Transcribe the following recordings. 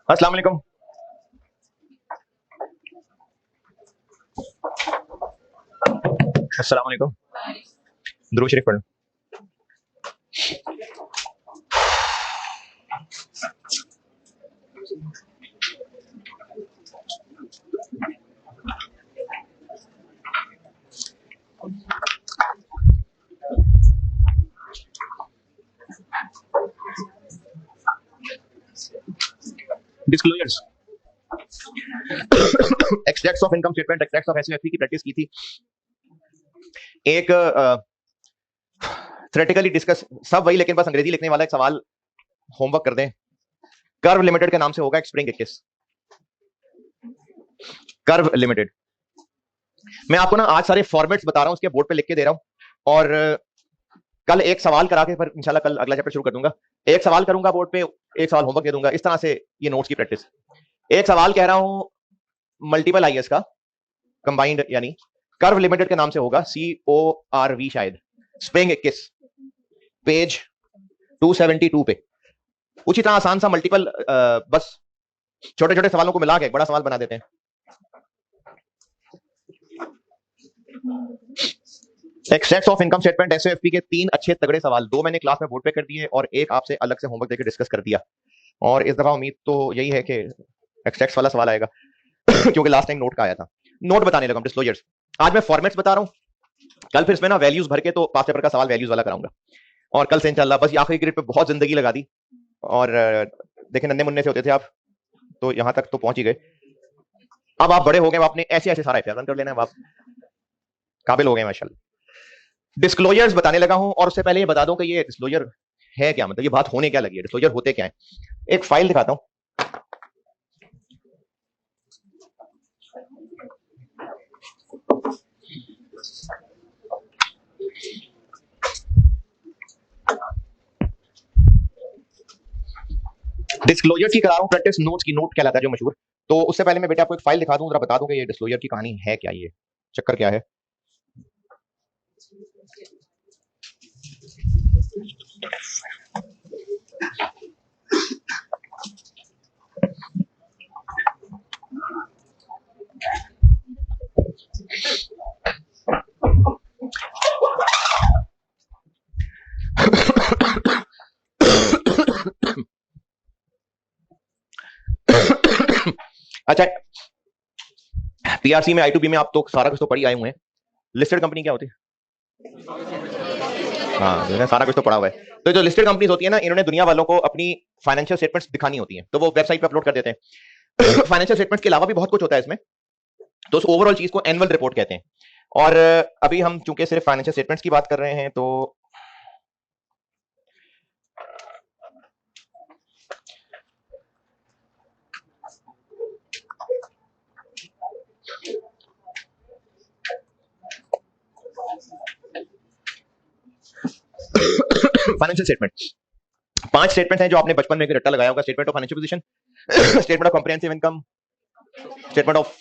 अस्सलाम वालेकुम। अस्सलाम वालेकुम। दुरूद शरीफ पढ़ो। Disclosures, extracts of income statement, extracts of SOFP की प्रैक्टिस की थी। एक थ्योरेटिकली डिस्कस सब वही, लेकिन बस अंग्रेजी लिखने वाला एक सवाल होमवर्क कर दें। कर्व लिमिटेड के नाम से होगा एक स्प्रिंग 21। Curve limited. मैं आपको ना आज सारे फॉर्मेट्स बता रहा हूं, उसके बोर्ड पे लिख के दे रहा हूं, और कल एक सवाल करा के फिर इंशाल्लाह कल अगला चैप्टर शुरू कर दूंगा। एक सवाल करूंगा बोर्ड पे, एक सवाल होमवर्क दे दूंगा। इस तरह से ये नोट्स की प्रैक्टिस। एक सवाल कह रहा हूं मल्टीपल आईएस का, कंबाइंड यानी कर्व लिमिटेड के नाम से होगा, CORV शायद, स्प्रिंग 21, पेज 272 पे। उसी तरह आसान सा मल्टीपल, बस छोटे छोटे सवालों को मिला के एक बड़ा सवाल बना देते हैं। एक्सट्रैक्ट्स ऑफ इनकम स्टेटमेंट एसओएफपी के 3 अच्छे तगड़े सवाल, 2 मैंने क्लास में बोर्ड पे कर दिए और एक आपसे अलग से होमवर्क देकर डिस्कस कर दिया। और इस दफा उम्मीद तो यही है कि एक्सट्रैक्ट्स वाला सवाल आएगा क्योंकि लास्ट टाइम नोट का आया था। नोट बताने लगा, डिस्क्लोजर्स। आज मैं फॉर्मेट्स बता रहा हूं, कल फिर इसमें ना वैल्यूज भर के, तो पास पेपर का सवाल वैल्यूज वाला कराऊंगा। और कल से इंशाल्लाह बस आखिरी ग्रेड पे बहुत जिंदगी लगा दी, और देखें नन्हे मुन्ने से होते थे आप, तो यहां तक तो पहुंच ही गए। अब आप बड़े हो गए, आपने ऐसे ऐसे सारा एफआर कर लेना है, आप काबिल हो गए माशाल्लाह। डिस्क्लोजर्स बताने लगा हूं, और उससे पहले ये बता दूं कि ये डिस्क्लोजर है क्या, मतलब ये बात होने क्या लगी है, डिस्क्लोजर होते क्या है। एक फाइल दिखाता हूं। डिस्क्लोजर की करा रहा हूं प्रैक्टिस, नोट्स की, नोट कहलाता है जो मशहूर। तो उससे पहले मैं बेटा आपको एक फाइल दिखा दूं, जरा बता दूं कि ये डिस्क्लोजर की कहानी है क्या, ये चक्कर क्या है। अच्छा, पीआरसी में, I2B में आप तो सारा कुछ तो पढ़ी आए हुए हैं। लिस्टेड कंपनी क्या होती है? हाँ, सारा कुछ तो पढ़ा हुआ है। तो जो लिस्टेड कंपनीज होती है ना, इन्होंने दुनिया वालों को अपनी फाइनेंशियल स्टेटमेंट्स दिखानी होती हैं, तो वो वेबसाइट पे अपलोड कर देते हैं। फाइनेंशियल स्टेटमेंट्स के अलावा भी बहुत कुछ होता है इसमें, तो उस ओवरऑल चीज को एनुअल रिपोर्ट कहते हैं। और अभी हम चूंकि सिर्फ फाइनेंशियल स्टेटमेंट्स की बात कर रहे हैं, तो फाइनेंशियल स्टेटमेंट 5 स्टेटमेंट हैं जो आपने बचपन में रट्टा लगाया होगा। Statement of financial position, statement of comprehensive income, statement of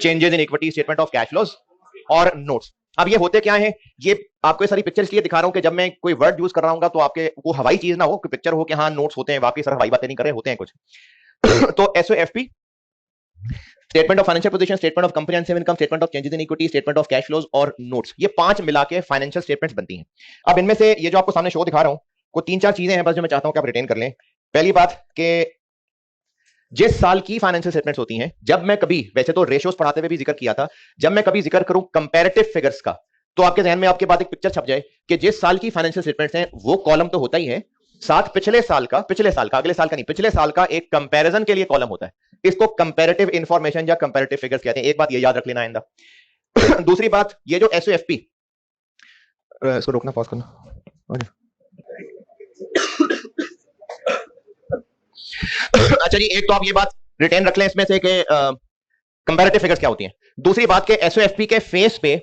changes in equity, statement of cash flows और नोट्स। अब ये होते क्या है, ये आपको ये सारी पिक्चर इसलिए दिखा रहा हूं कि जब मैं कोई वर्ड यूज कर रहा हूँ तो आपके वो हवाई चीज ना हो कि पिक्चर हो कि हाँ नोट्स होते हैं, वाकई सर हवाई बातें नहीं कर रहे होते हैं कुछ। तो SOFP, statement of financial position, statement of comprehensive income, statement of changes in equity, statement of cash flows और नोट्स, ये 5 मिला के फाइनेंशियल स्टेटमेंट्स बनती हैं। अब इनमें से ये जो आपको सामने शो दिखा रहा हूं, को 3-4 चीजें हैं बस जो मैं चाहता हूं कि आप रिटेन कर लें। पहली बात कि जिस साल की फाइनेंशियल स्टेटमेंट्स होती हैं, जब मैं कभी, वैसे तो रेशियोज पढ़ाते हुए भी जिक्र किया था, जब मैं कभी जिक्र करूं कंपैरेटिव फिगर्स का, तो आपके जहन में आपके बाद एक पिक्चर छप जाए कि जिस साल की फाइनेंशियल स्टेटमेंट्स हैं वो कॉलम तो होता ही है, साथ पिछले साल का, अगले साल का नहीं, पिछले साल का एक कंपैरिजन के लिए कॉलम होता है। इसको कंपैरेटिव इंफॉर्मेशन या कंपैरेटिव फिगर्स कहते हैं। एक बात ये याद रख लेना आइंदा। दूसरी बात, ये जो एसओएफपी, इसको रोकना, पॉज करना। अच्छा जी, एक तो आप ये बात रिटेन रख लें इसमें से कि कंपैरेटिव फिगर्स क्या होती हैं। दूसरी बात के एसओएफपी के फेस पे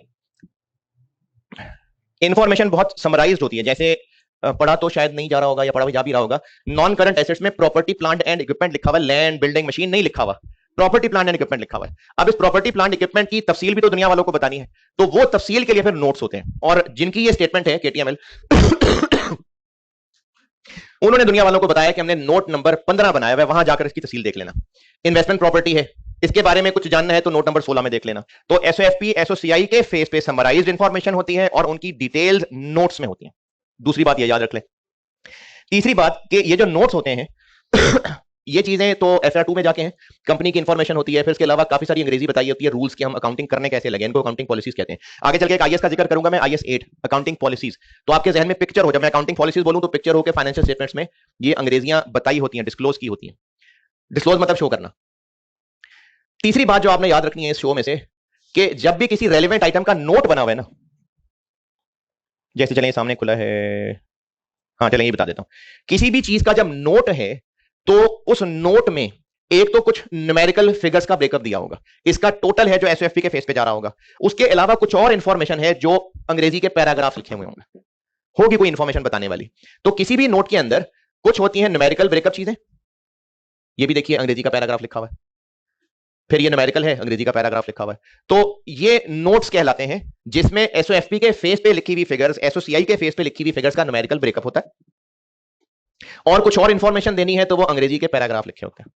इंफॉर्मेशन बहुत समराइज्ड होती है, जैसे पढ़ा तो शायद नहीं जा रहा होगा या पढ़ा जा भी रहा होगा। नॉन करंट एसेट्स में प्रॉपर्टी प्लांट एंड इक्विपमेंट लिखा हुआ, लैंड बिल्डिंग मशीन नहीं लिखा हुआ, प्रॉपर्टी प्लांट एंड इक्विपमेंट लिखा हुआ है। अब इस प्रॉपर्टी प्लांट इक्विपमेंट की तफसील भी तो दुनिया वालों को बतानी है, तो वो तफसील के लिए फिर नोट्स होते हैं। और जिनकी ये स्टेटमेंट है केटीएमएल, उन्होंने दुनिया वालों को बताया कि हमने नोट नंबर 15 बनाया हुआ है, वहां जाकर इसकी तफसील देख लेना। इन्वेस्टमेंट प्रॉपर्टी है, इसके बारे में कुछ जानना है तो नोट नंबर 16 में देख लेना। तो एसओएफपी एसओसीआई के फेस पे समराइज्ड इंफॉर्मेशन होती है और उनकी डिटेल्स नोट्स में होती है। दूसरी बात ये याद रख ले। तीसरी बात कि ये जो नोट्स होते हैं ये चीजें तो FR2 में जाके हैं, कंपनी की इंफॉर्मेशन होती है। फिर इसके अलावा काफी सारी अंग्रेजी बताई होती है, रूल्स की, हम अकाउंटिंग करने कैसे लगे, इनको अकाउंटिंग पॉलिसीज कहते हैं। आगे चल के एक IAS का जिक्र करूंगा मैं, IAS 8 अकाउंटिंग पॉलिसीज। तो आपके जहन में पिक्चर हो, जब मैं अकाउंटिंग पॉलिसीज बोलूं तो पिक्चर हो के फाइनेंशियल स्टेटमेंट्स में ये अंग्रेजियां बताई होती हैं, डिस्क्लोज की होती हैं। डिस्क्लोज मतलब शो करना। तीसरी बात जो आपने याद रखनी है इस शो में से, कि जब भी किसी रेलिवेंट आइटम का नोट बना हुआ है ना, जैसे चलें सामने खुला है, हाँ चलें ये बता देता हूं। किसी भी चीज का जब नोट है तो उस नोट में एक तो कुछ न्यूमेरिकल फिगर्स का ब्रेकअप दिया होगा, इसका टोटल है जो एसओएफपी के फेस पे जा रहा होगा। उसके अलावा कुछ और इंफॉर्मेशन है जो अंग्रेजी के पैराग्राफ लिखे हुए होंगे, होगी कोई इंफॉर्मेशन बताने वाली। तो किसी भी नोट के अंदर कुछ होती है न्यूमेरिकल ब्रेकअप चीजें, ये भी देखिए अंग्रेजी का पैराग्राफ लिखा हुआ है, फिर ये न्यूमेरिकल है, अंग्रेजी का पैराग्राफ लिखा हुआ है। तो ये नोट्स कहलाते हैं जिसमें एसओएफपी के फेस पे लिखी हुई फिगर्स, एसओसीआई के फेस पे लिखी हुई फिगर्स का न्यूमेरिकल ब्रेकअप होता है, और कुछ और इंफॉर्मेशन देनी है तो वो अंग्रेजी के पैराग्राफ लिखे होते हैं।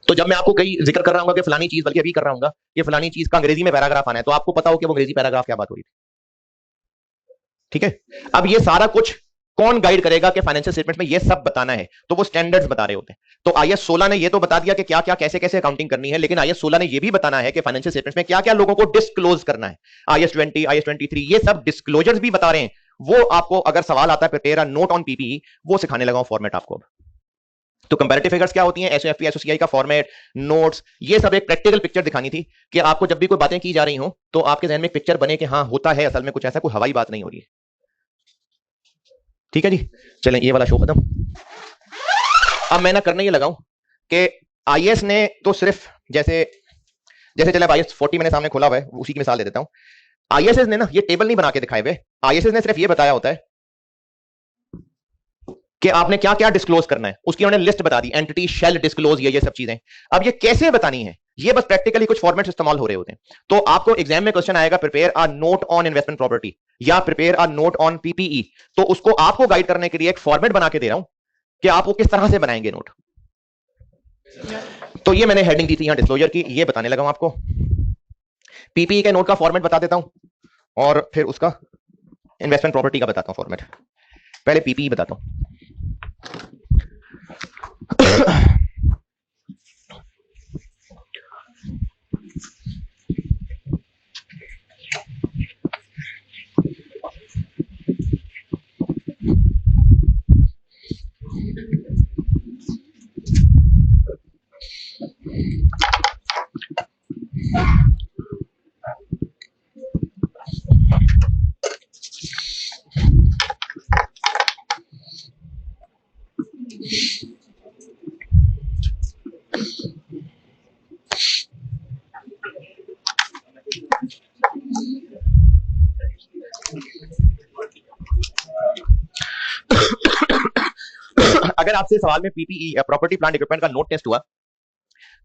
तो जब मैं आपको कई जिक्र कर रहा हूं कि फलानी चीज, बल्कि अभी कर रहा हूं कि फलानी चीज का अंग्रेजी में पैराग्राफ आना है, तो आपको पता हो कि वो अंग्रेजी पैराग्राफ क्या बात हो रही थी। ठीक है, अब ये सारा कुछ कौन गाइड करेगा कि फाइनेंशियल स्टेटमेंट में ये सब बताना है, तो वो स्टैंडर्ड्स बता रहे होते हैं। तो IAS 16 ने ये तो बता दिया कि क्या क्या कैसे कैसे अकाउंटिंग करनी है, लेकिन IAS 16 ने ये भी बताना है कि फाइनेंशियल स्टेटमेंट्स में क्या क्या लोगों को डिस्क्लोज करना है। IAS 20, IAS 23 ये सब डिस्क्लोजर्स भी बता रहे हैं। वो आपको अगर सवाल आता है prepare a note on PPE, वो सिखाने लगा हूं फॉर्मेट आपको अब। तो कंपैरेटिव फिगर्स क्या होती हैं, एसओएफपी एसओसीआई का फॉर्मेट, नोट्स, ये सब एक प्रैक्टिकल पिक्चर दिखानी थी कि आपको जब भी कोई बातें की जा रही हो तो आपके जहन में एक पिक्चर बने कि हाँ होता है असल में कुछ ऐसा, कोई हवाई बात नहीं हो रही है। ठीक है जी, चलें ये वाला शो खत्म। अब मैं ना करने ये लगाऊं कि IAS ने तो सिर्फ जैसे जैसे चले, IAS 40 मैंने सामने खोला हुआ है, उसी की मिसाल दे देता हूं। IAS ने ना ये टेबल नहीं बना के दिखाए हुए, IAS ने सिर्फ ये बताया होता है कि आपने क्या क्या डिस्क्लोज करना है, उसकी उन्होंने लिस्ट बता दी, एंटिटी शेल डिस्क्लोज, ये सब चीजें। अब ये कैसे बतानी है, ये बस प्रैक्टिकली कुछ फॉर्मेट्स इस्तेमाल हो रहे होते हैं। तो आपको एग्जाम में क्वेश्चन आएगा prepare a note on investment property या prepare a note on PPE, तो उसको आपको गाइड करने के लिए एक फॉर्मेट बना के दे रहा हूं कि आप वो किस तरह से बनाएंगे नोट। तो ये मैंने हेडिंग दी थी यहां डिस्क्लोजर की, ये बताने लगा हूं आपको। पीपीई के नोट का फॉर्मेट बता देता हूं और फिर उसका इन्वेस्टमेंट प्रॉपर्टी का बताता हूं फॉर्मेट। पहले पीपीई बताता हूं। अगर आपसे सवाल में पीपीई प्रॉपर्टी प्लांट इक्विपमेंट का नोट टेस्ट हुआ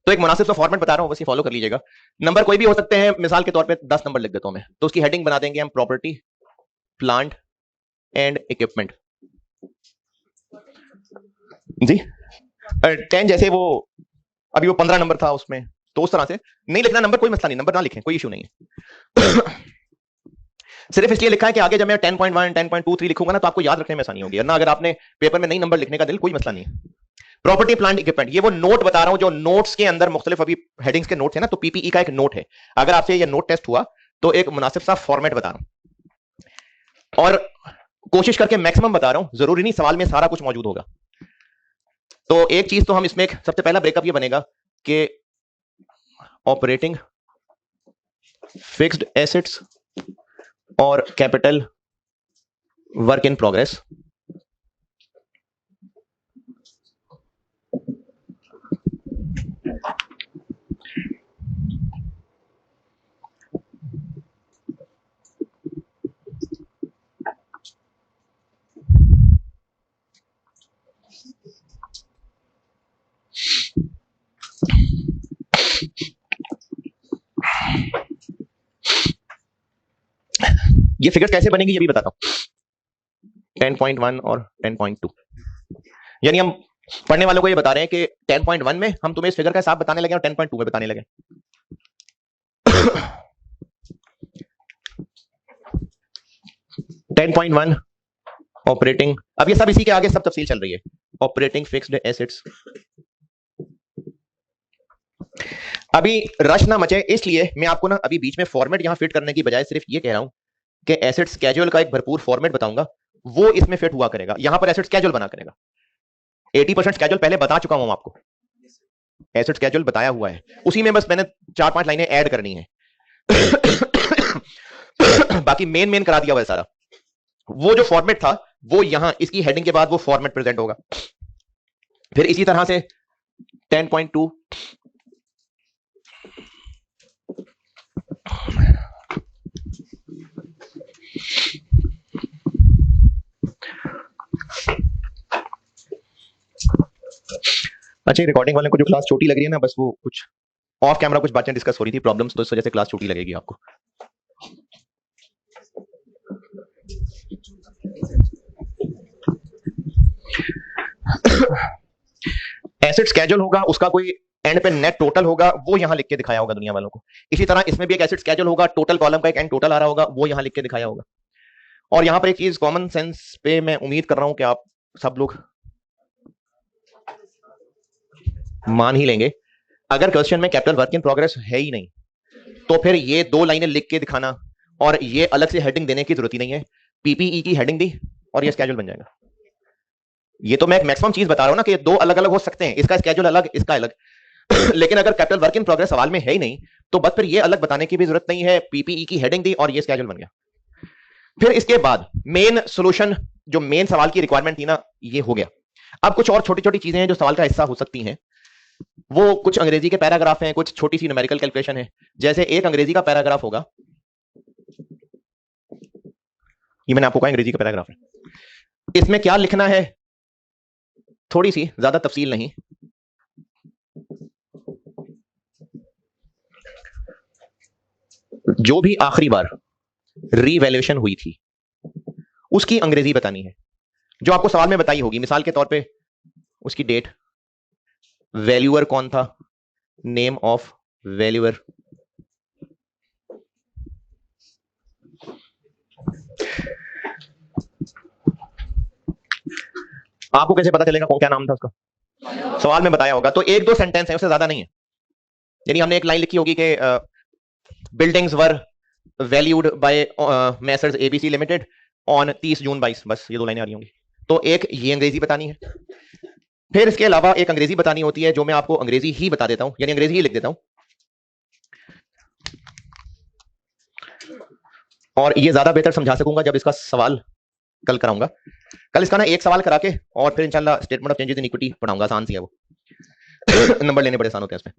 तो एक मुनासिब सा फॉर्मेट बता रहा हूं, बस ये फॉलो कर लीजिएगा। नंबर कोई भी हो सकते हैं, मिसाल के तौर पे 10 नंबर लिख देता हूं मैं, तो उसकी हेडिंग बना देंगे हम प्रॉपर्टी प्लांट एंड इक्विपमेंट जी। 10 जैसे वो अभी वो 15 नंबर था उसमें, तो उस तरह से नहीं लिखना नंबर, कोई मसला नहीं, नंबर ना लिखें, कोई इशू नहीं है। सिर्फ इसलिए लिखा है कि आगे जब मैं 10.1 10.23 लिखूंगा ना तो आपको याद रखने में आसानी होगी, ना अगर आपने पेपर में नहीं नंबर लिखने का दिल, कोई मसला नहीं है। प्रॉपर्टी प्लांट इक्विपमेंट, ये वो नोट बता रहा हूं जो नोट्स के अंदर मुख्तलिफ अभी हेडिंग्स के नोट्स है ना, तो पीपीई का एक नोट है। अगर आपसे ये नोट टेस्ट हुआ तो एक मुनासिब सा फॉर्मेट बता रहा हूं और कोशिश करके मैक्सिमम बता रहा हूं, जरूरी नहीं सवाल में सारा कुछ मौजूद होगा। तो एक चीज तो हम इसमें सबसे पहला ब्रेकअप ये बनेगा कि ऑपरेटिंग फिक्स्ड एसेट्स और कैपिटल वर्क इन प्रोग्रेस। ये फिगर कैसे बनेगी ये भी बताता हूं, 10.1 और 10.2। यानी हम पढ़ने वालों को ये बता रहे हैं कि 10.1 में हम तुम्हें इस फिगर का हिसाब बताने लगे और 10.2 में बताने लगे। 10.1 ऑपरेटिंग, अब ये सब इसी के आगे सब तफसील चल रही है। ऑपरेटिंग फिक्स्ड एसेट्स, अभी रश ना मचे इसलिए मैं आपको ना अभी बीच में फॉर्मेट यहां फिट करने की बजाय सिर्फ ये कह रहा हूं कि एसेट स्केड्यूल का एक भरपूर फॉर्मेट बताऊंगा, वो इसमें फिट हुआ करेगा। यहां पर एसेट स्केड्यूल बना करेगा। 80% स्केड्यूल पहले बता चुका हूं आपको, एसेट स्केड्यूल बताया हुआ है, उसी में बस मैंने 4-5 लाइनें ऐड करनी है। बाकी मेन करा दिया हुआ है सारा। वो जो फॉर्मेट था वो यहां इसकी हेडिंग के बाद वो फॉर्मेट प्रेजेंट होगा। फिर इसी तरह से 10.2 अच्छा, रिकॉर्डिंग वाले को जो क्लास छोटी लग रही है ना, बस वो कुछ ऑफ कैमरा कुछ बातें डिस्कस हो रही थी, प्रॉब्लम्स, तो इस वजह से क्लास छोटी लगेगी आपको। एसेट स्केड्यूल होगा, उसका कोई एंड पे नेट टोटल होगा, वो यहां लिख के दिखाया होगा दुनिया वालों को। इसी तरह इसमें भी एक एसेट स्केड्यूल होगा, टोटल कॉलम का एक एंड टोटल आ रहा होगा, वो यहां लिख के दिखाया होगा। और यहां पर एक चीज कॉमन सेंस पे मैं उम्मीद कर रहा हूं कि आप सब लोग मान ही लेंगे। अगर क्वेश्चन में कैपिटल वर्क इन प्रोग्रेस है ही नहीं तो फिर ये 2 लाइनें लिख के दिखाना और ये अलग से हेडिंग देने की जरूरत ही नहीं है। पीपीई की हेडिंग दी और ये स्केड्यूल बन जाएगा। ये तो मैं एक मैक्सिमम चीज बता रहा हूं ना कि 2 अलग अलग हो सकते हैं, इसका स्केड्यूल अलग, इसका अलग। लेकिन अगर कैपिटल वर्क इन प्रोग्रेस सवाल में है ही नहीं तो बस फिर ये अलग बताने की भी जरूरत नहीं है। पीपीई की हेडिंग दी और ये स्केड्यूल बन गया। फिर इसके बाद मेन सोल्यूशन, जो मेन सवाल की रिक्वायरमेंट थी ना, ये हो गया। अब कुछ और छोटी छोटी चीजें हैं जो सवाल का हिस्सा हो सकती हैं। वो कुछ अंग्रेजी के पैराग्राफ हैं, कुछ छोटी सी न्यूमेरिकल कैलकुलेशन है। जैसे एक अंग्रेजी का पैराग्राफ होगा, ये मैंने आपको कहा अंग्रेजी का पैराग्राफ है, इसमें क्या लिखना है, थोड़ी सी, ज्यादा तफसील नहीं। जो भी आखिरी बार रीवैल्यूएशन हुई थी उसकी अंग्रेजी बतानी है, जो आपको सवाल में बताई होगी। मिसाल के तौर पे उसकी डेट, वैल्यूअर कौन था, नेम ऑफ वैल्यूअर, आपको कैसे पता चलेगा कौन, क्या नाम था उसका, सवाल में बताया होगा। तो 1-2 सेंटेंस है, उससे ज्यादा नहीं है। यानी हमने एक लाइन लिखी होगी कि buildings were valued bye Messrs ABC limited on 30 जून 22, बस ये 2 लाइनें आ रही होंगी। तो एक ये अंग्रेजी बतानी है। फिर इसके अलावा एक अंग्रेजी बतानी होती है जो मैं आपको अंग्रेजी ही बता देता हूं, यानी अंग्रेजी ही लिख देता हूं। और ये ज्यादा बेहतर समझा सकूंगा जब इसका सवाल कल कराऊंगा। कल इसका ना एक सवाल करा के और फिर इंशाल्लाह statement of changes in equity पढ़ाऊंगा। आसान सी है वो। नंबर लेने बड़े आसान होते हैं इसमें।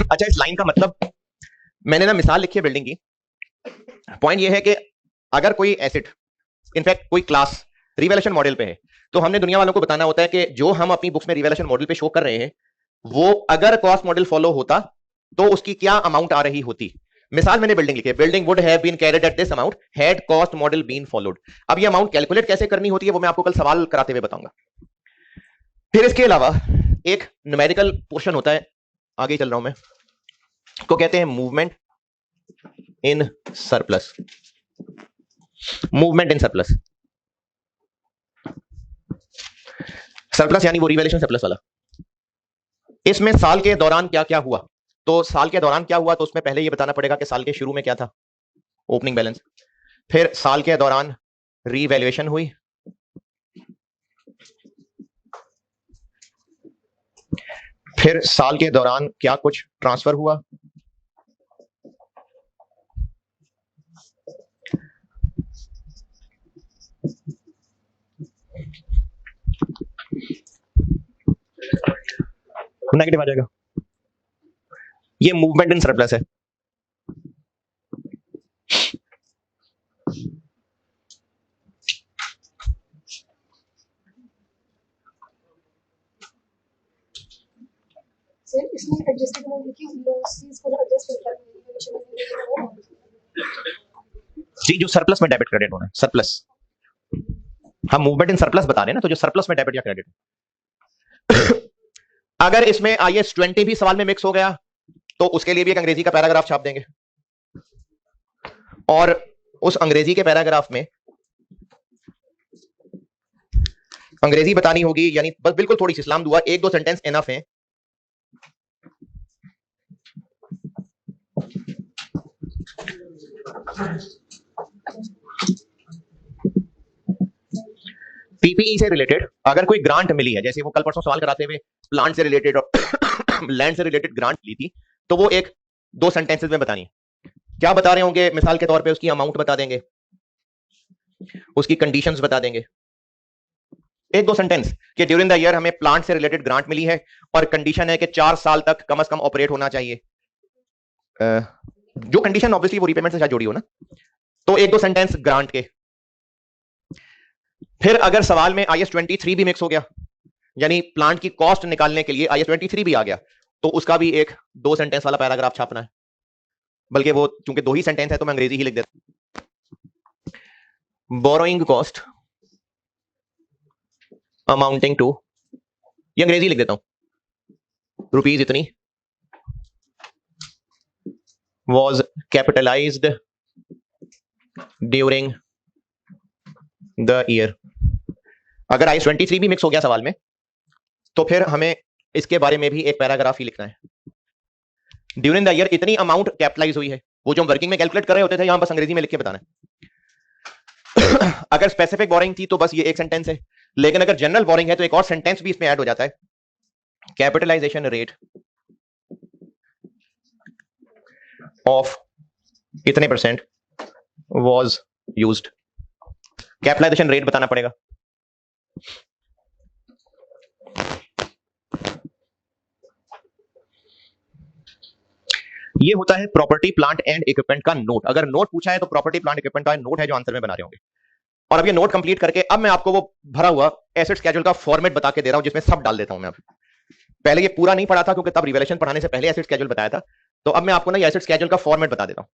अच्छा, इस लाइन का मतलब, मैंने ना मिसाल लिखी है बिल्डिंग की। पॉइंट ये है कि अगर कोई एसेट, इनफैक्ट कोई क्लास रिवैल्यूएशन मॉडल पे है, तो हमने दुनिया वालों को बताना होता है कि जो हम अपनी बुक्स में रिवैल्यूएशन मॉडल पे शो कर रहे हैं वो अगर कॉस्ट मॉडल फॉलो होता तो उसकी क्या अमाउंट आ रही होती। मिसाल मैंने बिल्डिंग लिखी है, building would have been carried at this amount had cost model been followed. अब ये अमाउंट कैलकुलेट कैसे करनी होती है वो मैं आपको कल सवाल कराते हुए बताऊंगा। फिर इसके अलावा एक न्यूमेरिकल पोर्शन होता है, आगे चल रहा हूं मैं। को कहते हैं movement in surplus. Movement in surplus, surplus यानी वो रिवैल्यूएशन सरप्लस वाला। इसमें साल के दौरान क्या क्या हुआ, तो साल के दौरान क्या हुआ तो उसमें पहले ये बताना पड़ेगा कि साल के शुरू में क्या था, ओपनिंग बैलेंस। फिर साल के दौरान रीवैल्यूएशन हुई, फिर साल के दौरान क्या कुछ ट्रांसफर हुआ, नेगेटिव आ जाएगा। ये मूवमेंट इन सरप्लस है। इसमें एडजस्टेबल लिखी लॉसेस को एडजस्ट करता है जी, जो सरप्लस में डेबिट क्रेडिट होना है, सरप्लस। हम मूवमेंट इन सरप्लस बता रहे हैं ना, तो जो सरप्लस में डेबिट या क्रेडिट। अगर इसमें IAS 20 भी सवाल में मिक्स हो गया तो उसके लिए भी एक अंग्रेजी का पैराग्राफ छाप देंगे, और उस अंग्रेजी के पैराग्राफ में अंग्रेजी बतानी होगी, यानी बस बिल्कुल थोड़ी सी इस्लाम दुआ, एक दो सेंटेंस इनफ है। पीपीई से रिलेटेड अगर कोई ग्रांट मिली है, जैसे वो कल परसों सवाल कराते हुए प्लांट से रिलेटेड और लैंड से रिलेटेड ग्रांट ली थी, तो वो एक दो सेंटेंसेस में बतानी है। क्या बता रहे होंगे, मिसाल के तौर पे उसकी अमाउंट बता देंगे, उसकी कंडीशंस बता देंगे, एक दो सेंटेंस कि ड्यूरिंग द ईयर हमें प्लांट से रिलेटेड ग्रांट मिली है और कंडीशन है कि 4 साल तक कम से कम ऑपरेट होना चाहिए। जो कंडीशन ऑब्वियसली वो रिपेमेंट से शायद जुड़ी हो ना, तो एक दो सेंटेंस ग्रांट के। फिर अगर सवाल में IAS 23 भी मिक्स हो गया, यानी प्लांट की कॉस्ट निकालने के लिए IAS 23 भी आ गया, तो उसका भी एक दो सेंटेंस वाला पैराग्राफ छापना है। बल्कि वो चूंकि दो ही सेंटेंस है तो मैं अंग्रेजी ही लिख देता हूं। बोरोइंग कॉस्ट अमाउंटिंग टू, ये अंग्रेजी लिख देता हूं, रुपीज इतनी was capitalized during the year। अगर IAS 23 भी मिक्स हो गया सवाल में, तो फिर हमें इसके बारे में भी एक पैराग्राफ ही लिखना है। ड्यूरिंग द ईयर इतनी अमाउंट कैपिटलाइज हुई है, वो जो हम वर्किंग में कैलकुलेट कर रहे होते थे, यहां बस अंग्रेजी में लिख के बताना है। अगर स्पेसिफिक बोरिंग थी तो बस ये एक सेंटेंस है, लेकिन अगर जनरल बोरिंग है तो एक और सेंटेंस भी इसमें ऐड हो जाता है, कैपिटलाइजेशन रेट ऑफ कितने percent was used. Capitalisation rate बताना पड़ेगा। ये होता है प्रॉपर्टी प्लांट एंड इक्विपमेंट का नोट। अगर नोट पूछा है तो प्रॉपर्टी प्लांट इक्विपमेंट का नोट है जो आंसर में बना रहे होंगे। और अब ये नोट कंप्लीट करके अब मैं आपको वो भरा हुआ एसेट स्केड्यूल का फॉर्मेट बता के दे रहा हूं, जिसमें सब डाल देता हूं मैं। अब पहले ये पूरा नहीं पढ़ा था क्योंकि तब रिवैल्यूएशन पढ़ाने से पहले एसेट स्केड्यूल बताया था, तो अब मैं आपको ना ये एसेट स्केड्यूल का फॉर्मेट बता देता हूं।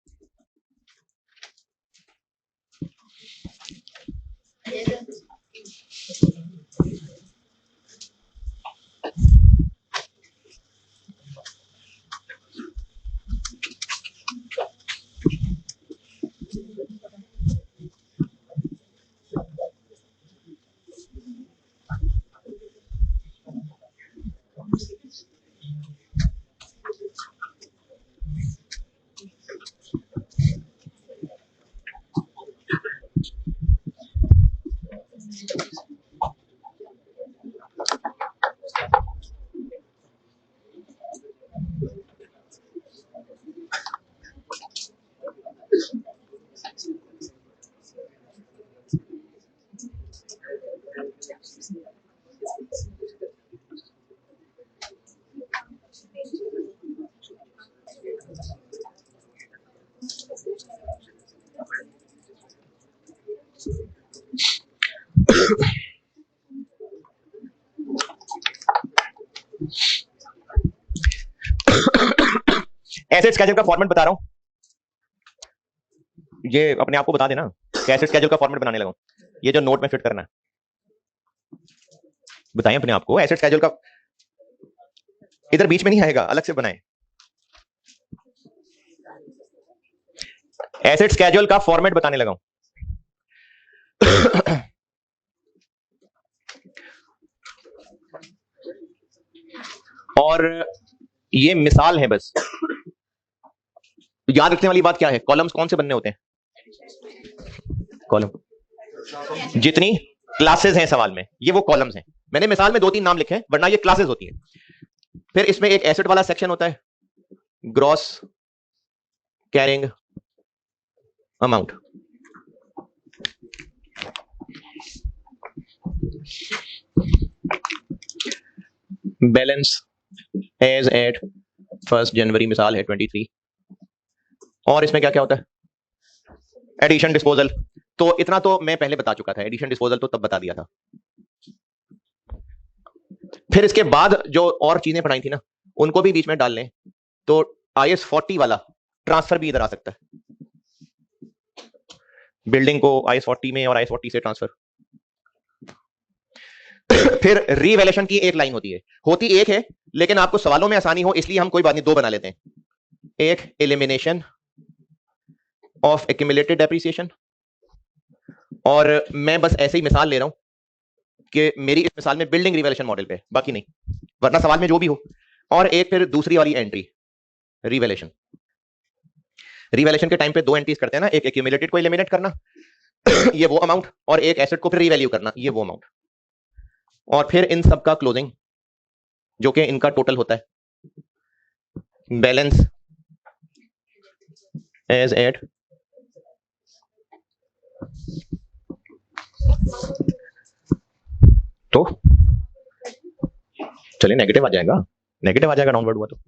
एसेट स्केड्यूल का फॉर्मेट बता रहा हूं, ये अपने आप को बता देना कि एसेट स्केड्यूल का फॉर्मेट बनाने लगा। ये जो नोट में फिट करना है, बताएं अपने आप को एसेट स्केड्यूल का, इधर बीच में नहीं आएगा, अलग से बनाएं। एसेट स्केड्यूल का फॉर्मेट बताने लगा हूं। और ये मिसाल है बस। याद रखने वाली बात क्या है, कॉलम्स कौन से बनने होते हैं? कॉलम जितनी क्लासेस हैं सवाल में, ये वो कॉलम्स हैं। मैंने मिसाल में 2-3 नाम लिखे हैं, वरना ये क्लासेस होती हैं। फिर इसमें एक एसेट वाला सेक्शन होता है, gross carrying amount. Balance as at 1 January, मिसाल है 23। और इसमें क्या क्या होता है? Addition disposal. तो इतना तो मैं पहले बता चुका था, एडिशन डिस्पोजल तो तब बता दिया था। फिर इसके बाद जो और चीजें पढ़ाई थी ना, उनको भी बीच में डाल लें तो IS 40 वाला ट्रांसफर भी इधर आ सकता है। बिल्डिंग को IS 40 में और IS 40 से ट्रांसफर। फिर रीवैल्यूएशन की एक लाइन होती एक है, लेकिन आपको सवालों में आसानी हो इसलिए हम कोई बात नहीं, 2 बना लेते हैं। एक एलिमिनेशन ऑफ एक्यूमुलेटेड डेप्रिसिएशन, और मैं बस ऐसे ही मिसाल ले रहा हूं कि मेरी इस मिसाल में बिल्डिंग रिवैल्यूएशन मॉडल पे, बाकी नहीं, वरना सवाल में जो भी हो। और एक फिर दूसरी वाली एंट्री रिवैल्यूएशन। रिवैल्यूएशन के टाइम पे 2 एंट्रीज करते हैं ना, एक एक्यूमुलेटेड को एलिमिनेट करना ये वो अमाउंट, और एक एसेट को फिर रिवैल्यू करना, ये वो अमाउंट। और फिर इन सब का क्लोजिंग जो कि इनका टोटल होता है, बैलेंस एज एट तो चलिए नेगेटिव आ जाएगा, डाउनवर्ड हुआ तो।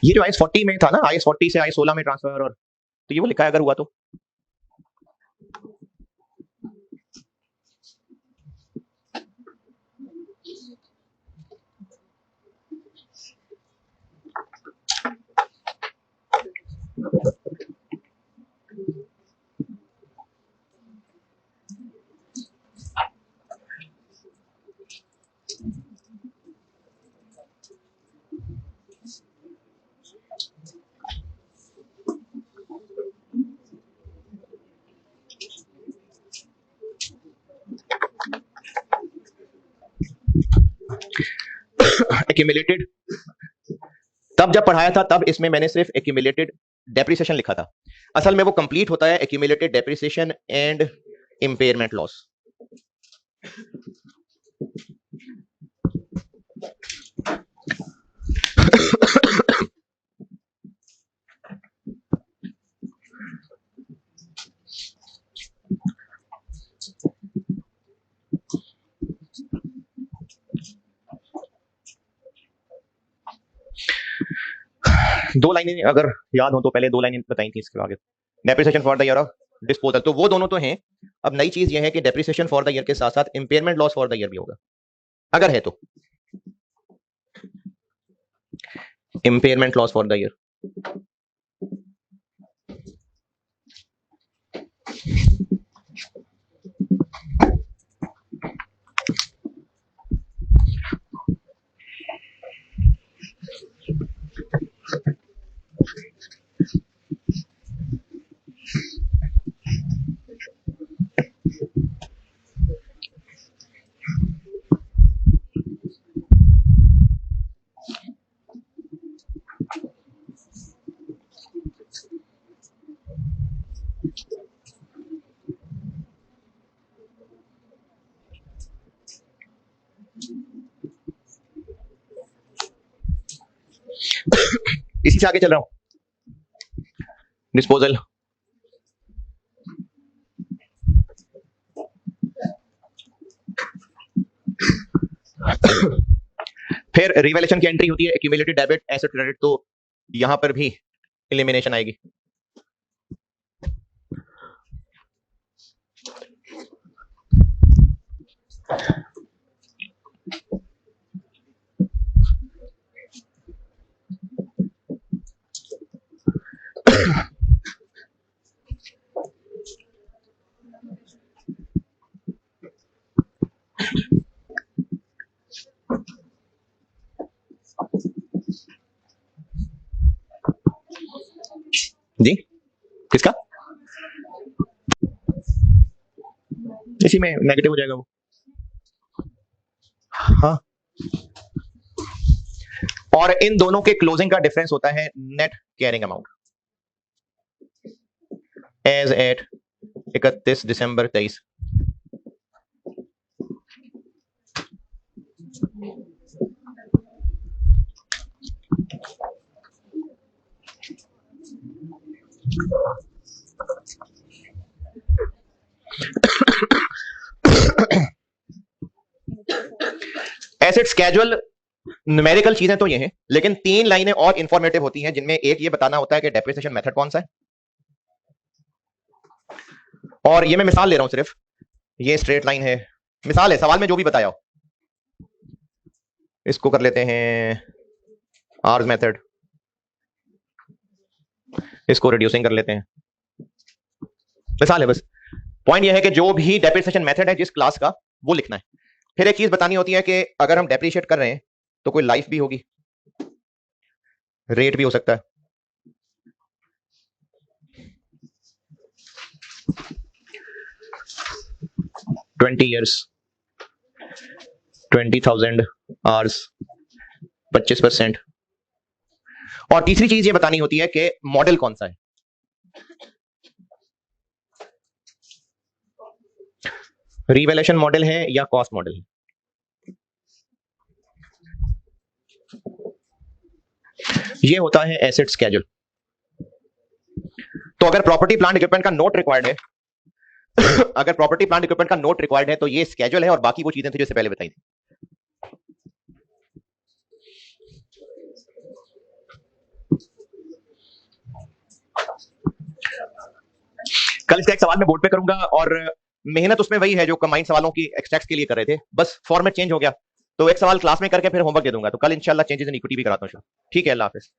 ये जो IS 40 में था ना, IS 40 से IS 16 में ट्रांसफर, और तो ये वो लिखा है अगर हुआ तो। एक्यूमुलेटेड तब जब पढ़ाया था तब इसमें मैंने सिर्फ एक्यूमुलेटेड डेप्रिसिएशन लिखा था, असल में वो कंप्लीट होता है accumulated depreciation and impairment loss. दो लाइनें अगर याद हो तो पहले 2 लाइनें बताई थी इसके आगे, depreciation for the year of disposal, तो वो दोनों तो हैं। अब नई चीज ये है कि डेप्रिसिएशन फॉर द ईयर के साथ साथ impairment loss for the year भी होगा, अगर है तो। Impairment loss for the year, इसी से आगे चल रहा हूं। डिस्पोजल, फिर रिवैल्यूएशन की एंट्री होती है एक्यूमुलेटेड डेबिट एसेट क्रेडिट, तो यहां पर भी एलिमिनेशन आएगी। जी किसका? इसी में नेगेटिव हो जाएगा वो। हाँ, और इन दोनों के क्लोजिंग का डिफरेंस होता है net carrying amount as at 31 December 23। Assets casual numerical चीजें तो ये हैं, लेकिन 3 लाइनें और इंफॉर्मेटिव होती हैं, जिनमें एक ये बताना होता है कि डेप्रिसिएशन मेथड कौन सा है। और ये मैं मिसाल ले रहा हूं सिर्फ, ये स्ट्रेट लाइन है, मिसाल है, सवाल में जो भी बताया हो। इसको कर लेते हैं आर्स मेथड, इसको रिड्यूसिंग कर लेते हैं, मिसाल है बस। पॉइंट ये है कि जो भी डेप्रिसिएशन मेथड है जिस क्लास का, वो लिखना है। फिर एक चीज बतानी होती है कि अगर हम डेप्रिशिएट कर रहे हैं तो कोई लाइफ भी होगी, रेट भी हो सकता है। Twenty years, 20,000 hours, 25%। और तीसरी चीज ये बतानी होती है कि मॉडल कौन सा है। रिवैल्यूएशन मॉडल है या कॉस्ट मॉडल है। ये होता है एसेट स्केड्यूल। तो अगर प्रॉपर्टी प्लांट इक्विपमेंट का नोट रिक्वायर्ड है अगर प्रॉपर्टी प्लांट इक्विपमेंट का नोट रिक्वायर्ड है तो ये स्केड्यूल है, और बाकी वो चीजें थी जैसे पहले बताई थी। कल इसका एक सवाल मैं बोर्ड पे करूंगा, और मेहनत उसमें वही है जो कंबाइंड सवालों की एक्सट्रैक्ट्स के लिए कर रहे थे, बस फॉर्मेट चेंज हो गया। तो एक सवाल क्लास में करके फिर होमवर्क दे दूंगा। तो कल इंशाल्लाह चेंजेस इन इक्विटी भी कराता हूं। ठीक है, अल्लाह हाफिज।